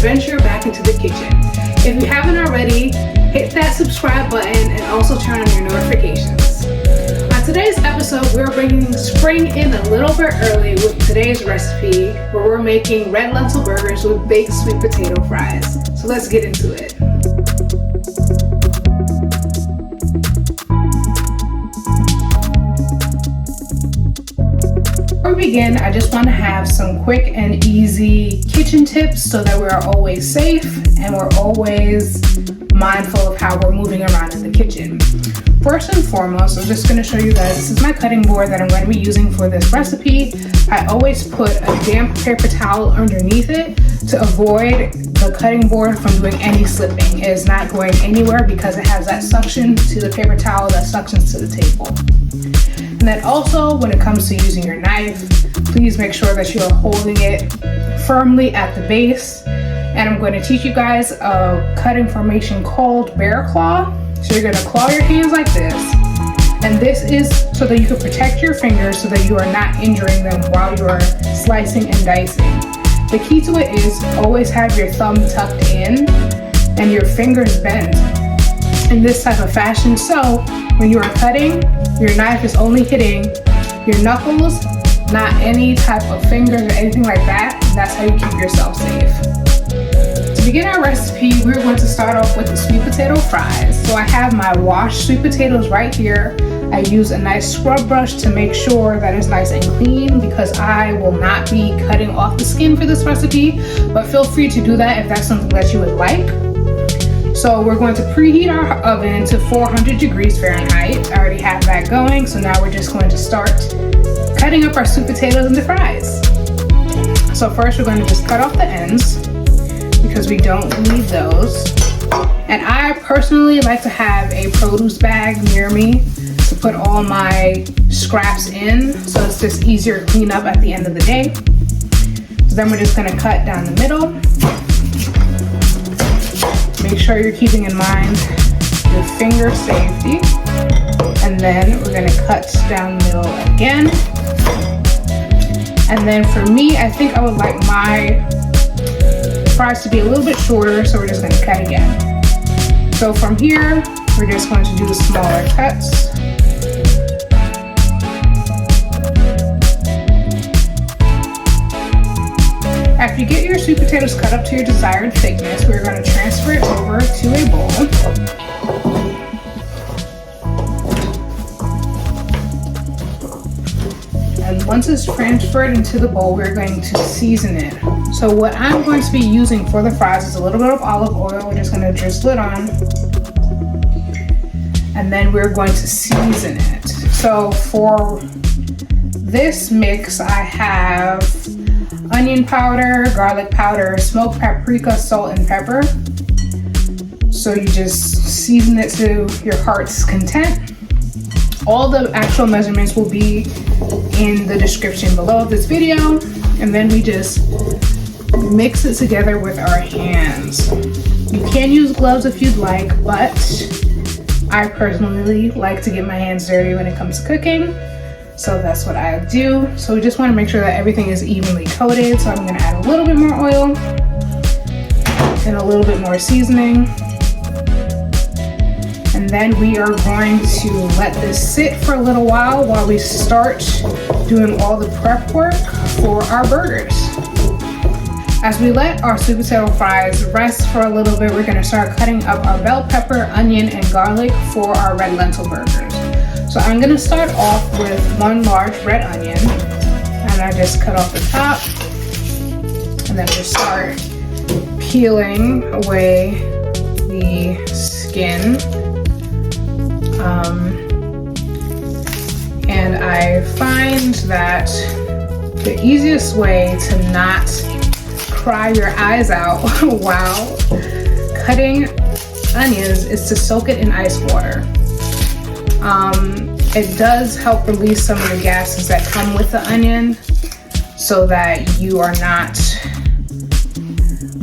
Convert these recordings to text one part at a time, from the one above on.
adventure back into the kitchen. If you haven't already, hit that subscribe button and also turn on your notifications. On today's episode, we're bringing spring in a little bit early with today's recipe where we're making red lentil burgers with baked sweet potato fries. So let's get into it. Before we begin, I just want to have some quick and easy kitchen tips so that we're always safe and we're always mindful of how we're moving around in the kitchen. First and foremost, I'm just going to show you guys, this is my cutting board that I'm going to be using for this recipe. I always put a damp paper towel underneath it to avoid the cutting board from doing any slipping. It is not going anywhere because it has that suction to the paper towel that suctions to the table. And then also, when it comes to using your knife, please make sure that you are holding it firmly at the base. And I'm going to teach you guys a cutting formation called bear claw. So you're going to claw your hands like this. And this is so that you can protect your fingers so that you are not injuring them while you are slicing and dicing. The key to it is always have your thumb tucked in and your fingers bent in this type of fashion. So when you are cutting, your knife is only hitting your knuckles, not any type of fingers or anything like that. And that's how you keep yourself safe. To begin our recipe, we're going to start off with the sweet potato fries. So I have my washed sweet potatoes right here. I use a nice scrub brush to make sure that it's nice and clean because I will not be cutting off the skin for this recipe, but feel free to do that if that's something that you would like. So we're going to preheat our oven to 400 degrees Fahrenheit. I already have that going, so now we're just going to start cutting up our sweet potatoes into fries. So first we're going to just cut off the ends because we don't need those. And I personally like to have a produce bag near me to put all my scraps in, so it's just easier to clean up at the end of the day. So then we're just going to cut down the middle. Make sure you're keeping in mind your finger safety. And then we're going to cut down the middle again. And then for me, I think I would like my fries to be a little bit shorter, so we're just going to cut again. So from here, we're just going to do smaller cuts. After you get your sweet potatoes cut up to your desired thickness, we're going to transfer it over to a bowl. And once it's transferred into the bowl, we're going to season it. So what I'm going to be using for the fries is a little bit of olive oil. We're just going to drizzle it on. And then we're going to season it. So for this mix, I have onion powder, garlic powder, smoked paprika, salt, and pepper. So you just season it to your heart's content. All the actual measurements will be in the description below this video. And then we just mix it together with our hands. You can use gloves if you'd like, but I personally like to get my hands dirty when it comes to cooking. So that's what I do. So we just want to make sure that everything is evenly coated. So I'm going to add a little bit more oil and a little bit more seasoning. And then we are going to let this sit for a little while we start doing all the prep work for our burgers. As we let our sweet potato fries rest for a little bit, we're going to start cutting up our bell pepper, onion, and garlic for our red lentil burgers. So I'm going to start off with one large red onion, and I just cut off the top, and then just start peeling away the skin. And I find that the easiest way to not cry your eyes out while cutting onions is to soak it in ice water. It does help release some of the gases that come with the onion so that you are not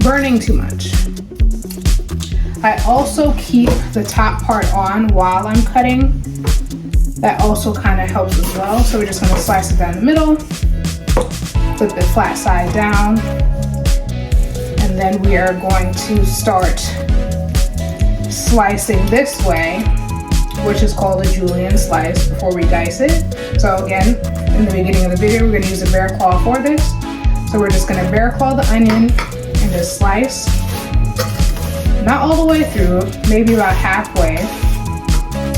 burning too much. I also keep the top part on while I'm cutting. That also kind of helps as well. So we're just going to slice it down the middle, flip it flat side down, and And then we are going to start slicing this way, which is called a julienne slice, before we dice it. So again, in the beginning of the video, we're going to use a bear claw for this. So we're just going to bear claw the onion and just slice, not all the way through, maybe about halfway.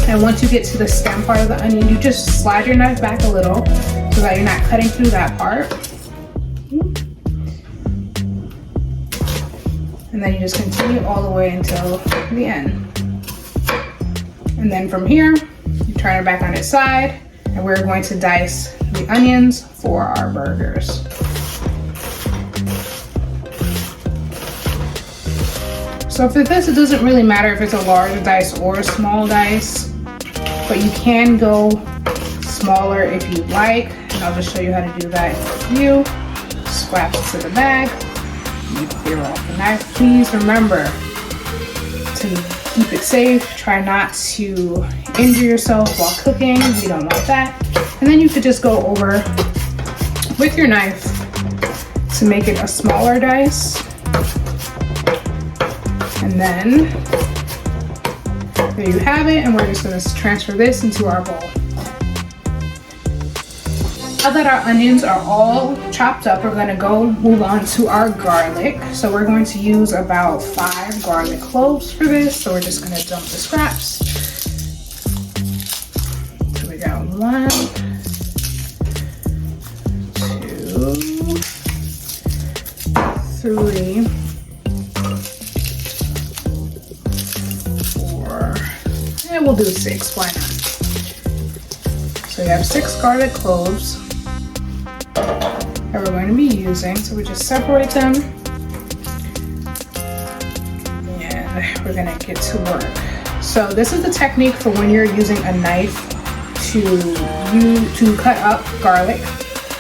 And once you get to the stem part of the onion, you just slide your knife back a little so that you're not cutting through that part. And then you just continue all the way until the end. And then from here, you turn it back on its side, and we're going to dice the onions for our burgers. So for this, it doesn't really matter if it's a large dice or a small dice, but you can go smaller if you like. And I'll just show you how to do that in a few. Scrap it to the bag. You clear off the knife. Please remember to keep it safe. Try not to injure yourself while cooking. We don't want that. And then you could just go over with your knife to make it a smaller dice. And then there you have it, and we're just going to transfer this into our bowl. Now that our onions are all chopped up, we're going to go move on to our garlic. So we're going to use about 5 garlic cloves for this. So we're just going to dump the scraps. So we got 1, 2, 3, 4, and we'll do 6, why not? So we have 6 garlic cloves that we're going to be using. So we just separate them, and we're gonna get to work. So this is the technique for when you're using a knife to cut up garlic.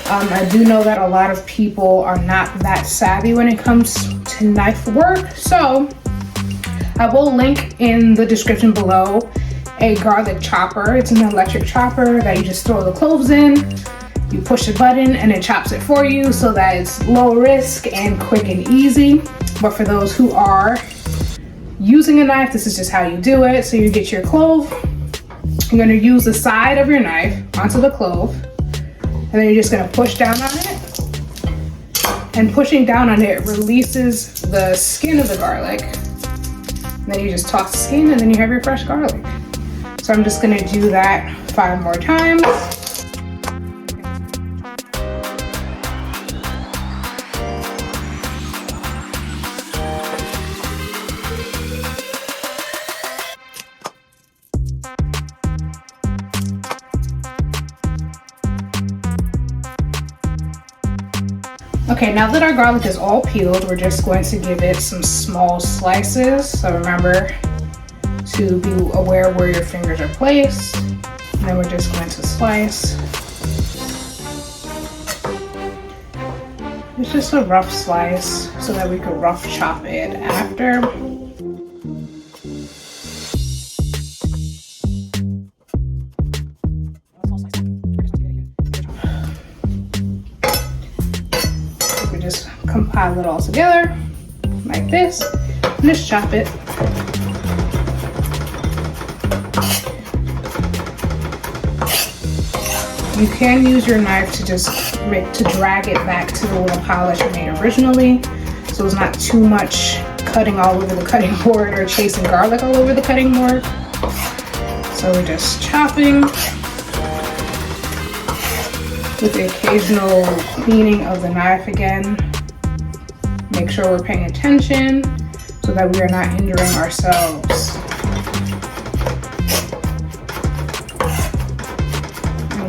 I do know that a lot of people are not that savvy when it comes to knife work. So I will link in the description below a garlic chopper. It's an electric chopper that you just throw the cloves in, you push a button, and it chops it for you so that it's low risk and quick and easy. But for those who are using a knife, this is just how you do it. So you get your clove, you're gonna use the side of your knife onto the clove, and then you're just gonna push down on it. And pushing down on it releases the skin of the garlic. And then you just toss the skin, and then you have your fresh garlic. So I'm just gonna do that 5 more times. Okay, now that our garlic is all peeled, we're just going to give it some small slices. So remember to be aware where your fingers are placed. And then we're just going to slice. It's just a rough slice so that we can rough chop it after. We just compile it all together like this and just chop it. You can use your knife to just drag it back to the little pile that you made originally, so it's not too much cutting all over the cutting board or chasing garlic all over the cutting board. So we're just chopping with the occasional cleaning of the knife again. Make sure we're paying attention so that we are not injuring ourselves.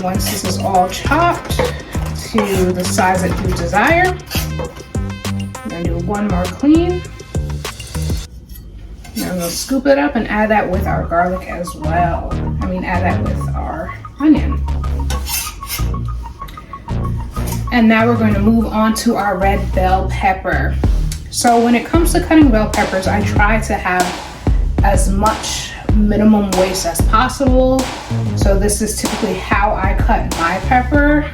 Once this is all chopped to the size that you desire, I'm gonna do one more clean. Now I'm gonna scoop it up and add that with our garlic as well. Add that with our onion. And now we're going to move on to our red bell pepper. So when it comes to cutting bell peppers, I try to have as much minimum waste as possible. So this is typically how I cut my pepper.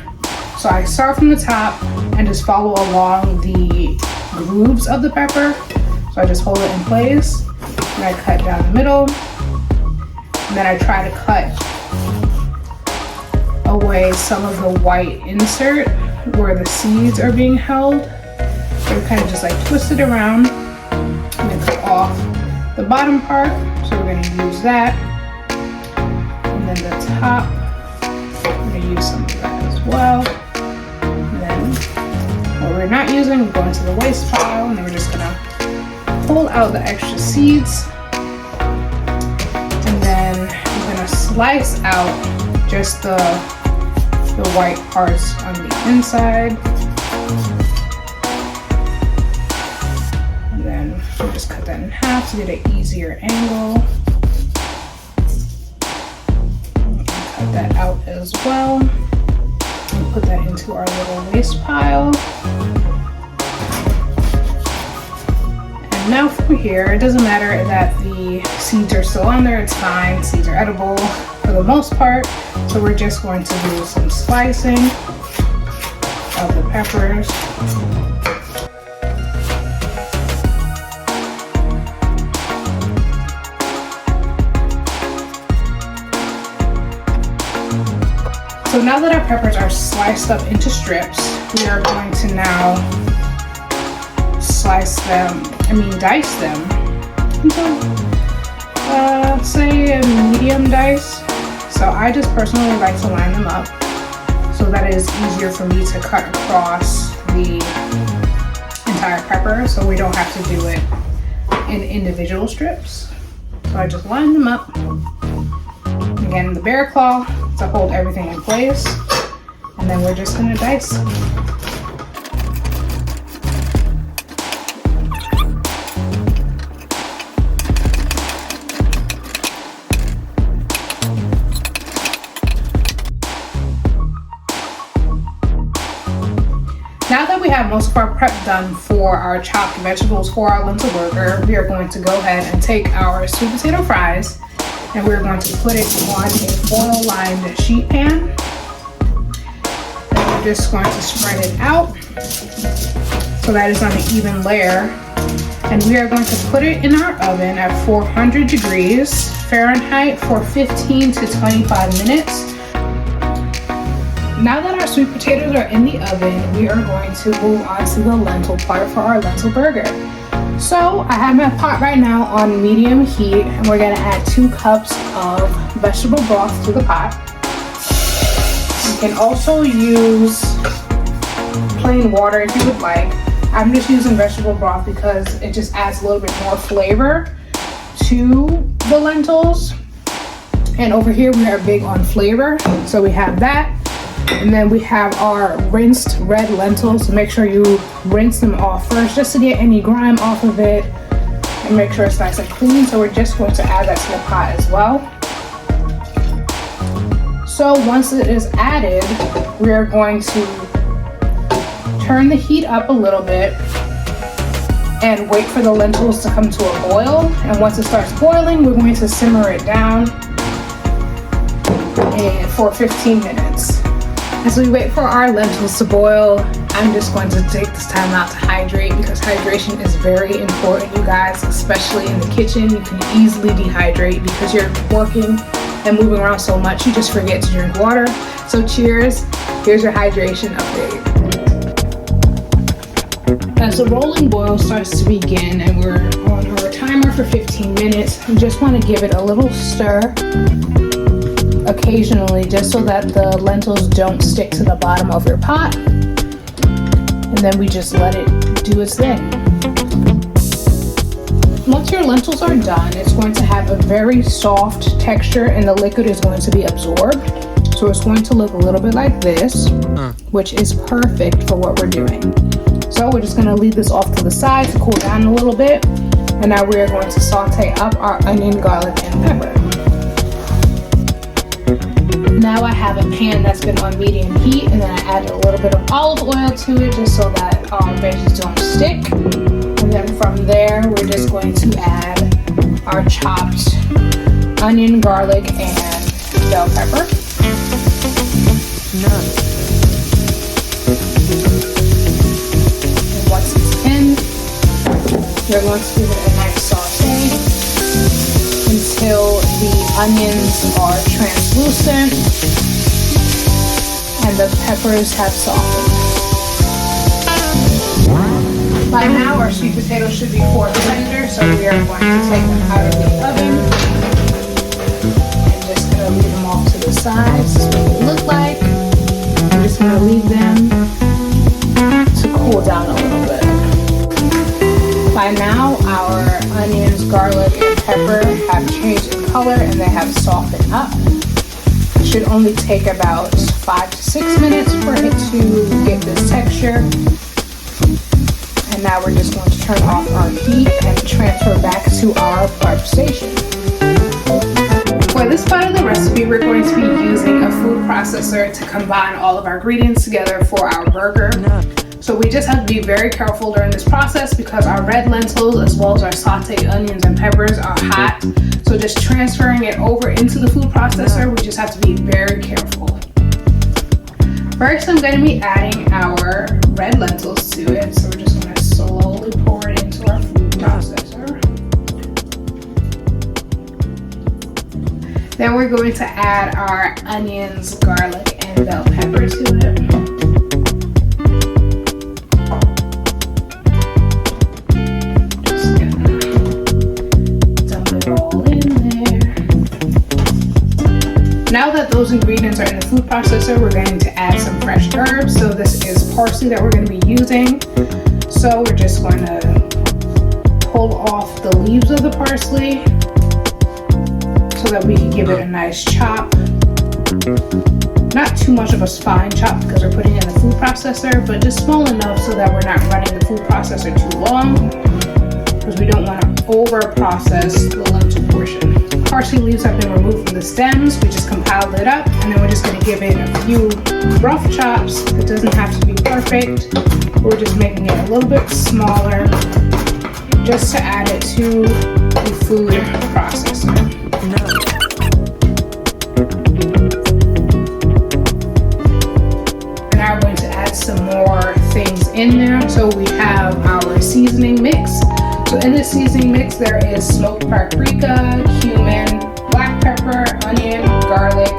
So I start from the top and just follow along the grooves of the pepper. So I just hold it in place and I cut down the middle. And then I try to cut away some of the white insert where the seeds are being held. So we kind of just like twist it around and then cut off the bottom part. So we're going to use that. And then the top, I'm going to use some of that as well. And then what we're not using, we go into the waste pile, and then we're just going to pull out the extra seeds. And then I'm going to slice out just the white parts on the inside. And then we'll just cut that in half to get an easier angle. Cut that out as well. And put that into our little waste pile. And now from here, it doesn't matter that the seeds are still on there, it's fine. Seeds are edible for the most part. So we're just going to do some slicing of the peppers. So now that our peppers are sliced up into strips, we are going to now dice them into, say, a medium dice. So I just personally like to line them up so that it is easier for me to cut across the entire pepper so we don't have to do it in individual strips. So I just line them up. Again, the bear claw to hold everything in place, and then we're just gonna dice. Now that we have most of our prep done for our chopped vegetables for our lentil burger, we are going to go ahead and take our sweet potato fries and we're going to put it on a foil-lined sheet pan. And we're just going to spread it out so that it's on an even layer. And we are going to put it in our oven at 400 degrees Fahrenheit for 15 to 25 minutes. Now that our sweet potatoes are in the oven, we are going to move on to the lentil part for our lentil burger. So I have my pot right now on medium heat, and we're gonna add 2 cups of vegetable broth to the pot. You can also use plain water if you would like. I'm just using vegetable broth because it just adds a little bit more flavor to the lentils. And over here we are big on flavor, so we have that. And then we have our rinsed red lentils. So make sure you rinse them off first just to get any grime off of it and make sure it's nice and clean. So we're just going to add that to the pot as well. So once it is added, we're going to turn the heat up a little bit and wait for the lentils to come to a boil. And once it starts boiling, we're going to simmer it down for 15 minutes. As we wait for our lentils to boil, I'm just going to take this time out to hydrate because hydration is very important, you guys, especially in the kitchen. You can easily dehydrate because you're working and moving around so much, you just forget to drink water. So cheers, here's your hydration update. As the rolling boil starts to begin and we're on our timer for 15 minutes, you just want to give it a little stir occasionally just so that the lentils don't stick to the bottom of your pot, and then we just let it do its thing. Once your lentils are done, it's going to have a very soft texture and the liquid is going to be absorbed, so it's going to look a little bit like this, which is perfect for what we're doing. So we're just going to leave this off to the side to cool down a little bit, and now we are going to saute up our onion, garlic, and pepper. Now I have a pan that's been on medium heat, and then I add a little bit of olive oil to it just so that our veggies don't stick. And then from there, we're just going to add our chopped onion, garlic, and bell pepper. And once it's in, We're going to give it a nice saute until the onions are translucent and the peppers have softened. By now our sweet potatoes should be fork tender, so we are going to take them out of the oven and just going to leave them off to the side. This is what they look like. I'm just going to leave them to cool down a little bit. By now our onions, garlic, and pepper have changed in color and they have softened up. It should only take about 5 to 6 minutes for it to get this texture. And now we're just going to turn off our heat and transfer back to our prep station. For this part of the recipe, we're going to be using a food processor to combine all of our ingredients together for our burger. So we just have to be very careful during this process because our red lentils as well as our sauteed onions and peppers are hot. So just transferring it over into the food processor, we just have to be very careful. First, I'm going to be adding our red lentils to it. So we're just going to slowly pour it into our food processor. Then we're going to add our onions, garlic, and bell pepper to it. Just gonna dump it all in there. Now that those ingredients are in the food processor, we're going to add some fresh herbs. So this is parsley that we're going to be using. So we're just going to pull off the leaves of the parsley so that we can give it a nice chop. Not too much of a fine chop because we're putting it in the food processor, but just small enough so that we're not running the food processor too long because we don't want to over process the lentil portion. Parsley leaves have been removed from the stems. We just compiled it up and then we're just going to give it a few rough chops. It doesn't have to be perfect. We're just making it a little bit smaller just to add it to the food processor. And now we're going to add some more things in there. So we have our seasoning mix. So in this seasoning mix, there is smoked paprika, cumin, black pepper, onion, garlic,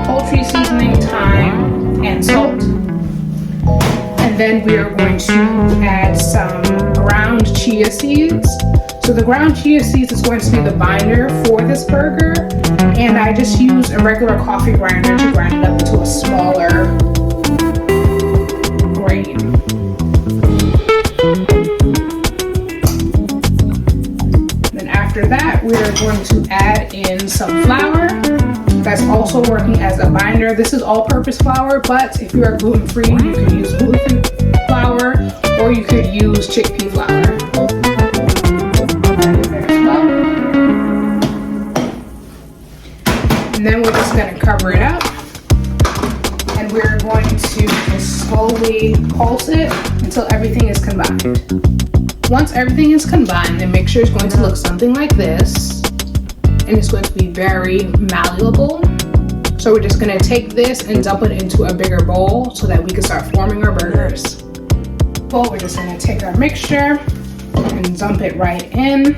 poultry seasoning, thyme, and salt. And then we are going to add some ground chia seeds. So the ground chia seeds is going to be the binder for this burger. And I just use a regular coffee grinder to grind it up into a smaller grain. After that, we are going to add in some flour. That's also working as a binder. This is all-purpose flour, but if you are gluten-free, you could use gluten flour or you could use chickpea flour. And then we're just going to cover it up. And we're going to just slowly pulse it until everything is combined. Once everything is combined, the mixture is going to look something like this, and it's going to be very malleable. So we're just going to take this and dump it into a bigger bowl so that we can start forming our burgers. Well, we're just going to take our mixture and dump it right in.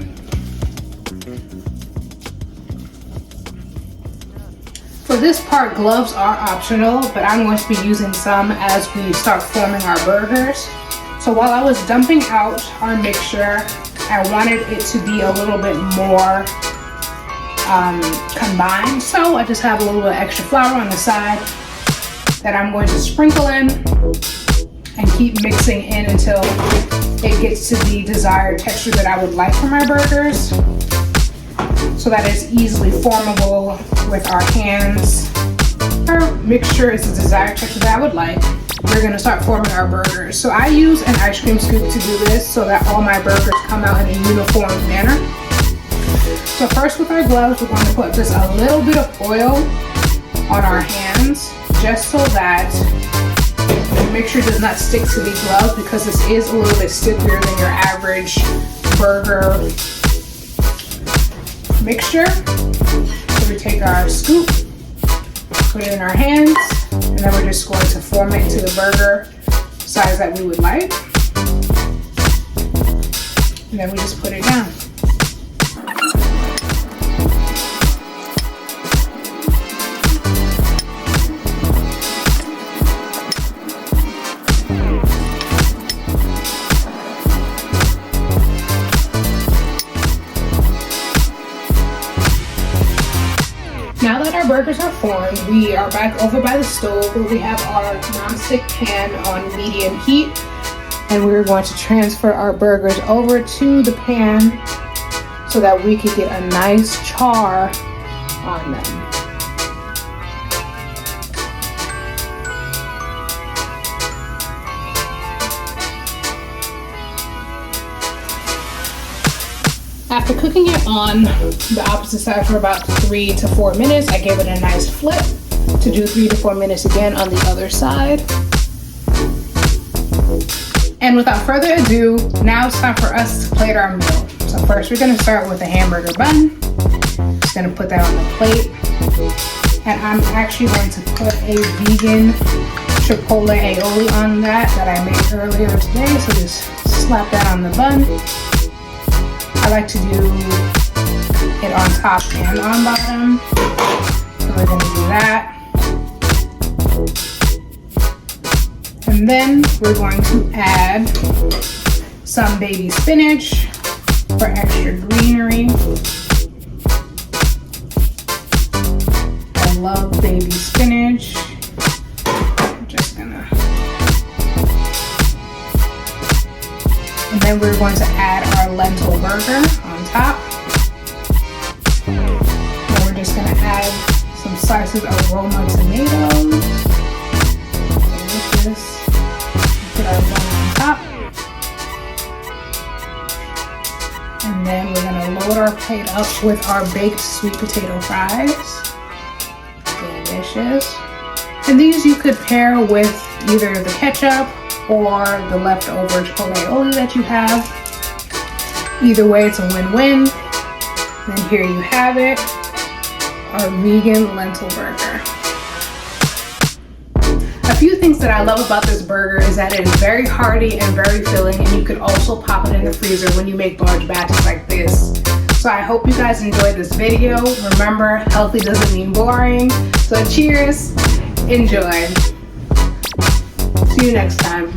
For this part, gloves are optional, but I'm going to be using some as we start forming our burgers. So while I was dumping out our mixture, I wanted it to be a little bit more combined. So I just have a little bit of extra flour on the side that I'm going to sprinkle in and keep mixing in until it gets to the desired texture that I would like for my burgers, so that it's easily formable with our hands. Our mixture is the desired texture that I would like. We're going to start forming our burgers. So I use an ice cream scoop to do this so that all my burgers come out in a uniform manner. So first with our gloves, we're going to put just a little bit of oil on our hands just so that the mixture does not stick to the gloves, because this is a little bit stickier than your average burger mixture. So we take our scoop, put it in our hands, and then we're just going to form it to the burger size that we would like. And then we just put it down. Now that our burgers are formed, we are back over by the stove where we have our non-stick pan on medium heat. And we're going to transfer our burgers over to the pan so that we could get a nice char on them. After cooking it on the opposite side for about 3 to 4 minutes, I gave it a nice flip to do 3 to 4 minutes again on the other side. And without further ado, now it's time for us to plate our meal. So first we're gonna start with a hamburger bun. Just gonna put that on the plate. And I'm actually going to put a vegan chipotle aioli on that I made earlier today. So just slap that on the bun. I like to do it on top and on bottom. So we're gonna do that. And then we're going to add some baby spinach for extra greenery. I love baby spinach. I'm just gonna. And then we're going to add our lentil burger on top. And we're just gonna add some slices of Roma tomatoes. Delicious. Put our bun on top. And then we're gonna load our plate up with our baked sweet potato fries. Delicious. And these you could pair with either the ketchup or the leftover chipotle aioli that you have. Either way, it's a win-win. Then here you have it, our vegan lentil burger. A few things that I love about this burger is that it is very hearty and very filling, and you could also pop it in the freezer when you make large batches like this. So I hope you guys enjoyed this video. Remember, healthy doesn't mean boring. So cheers, enjoy. See you next time.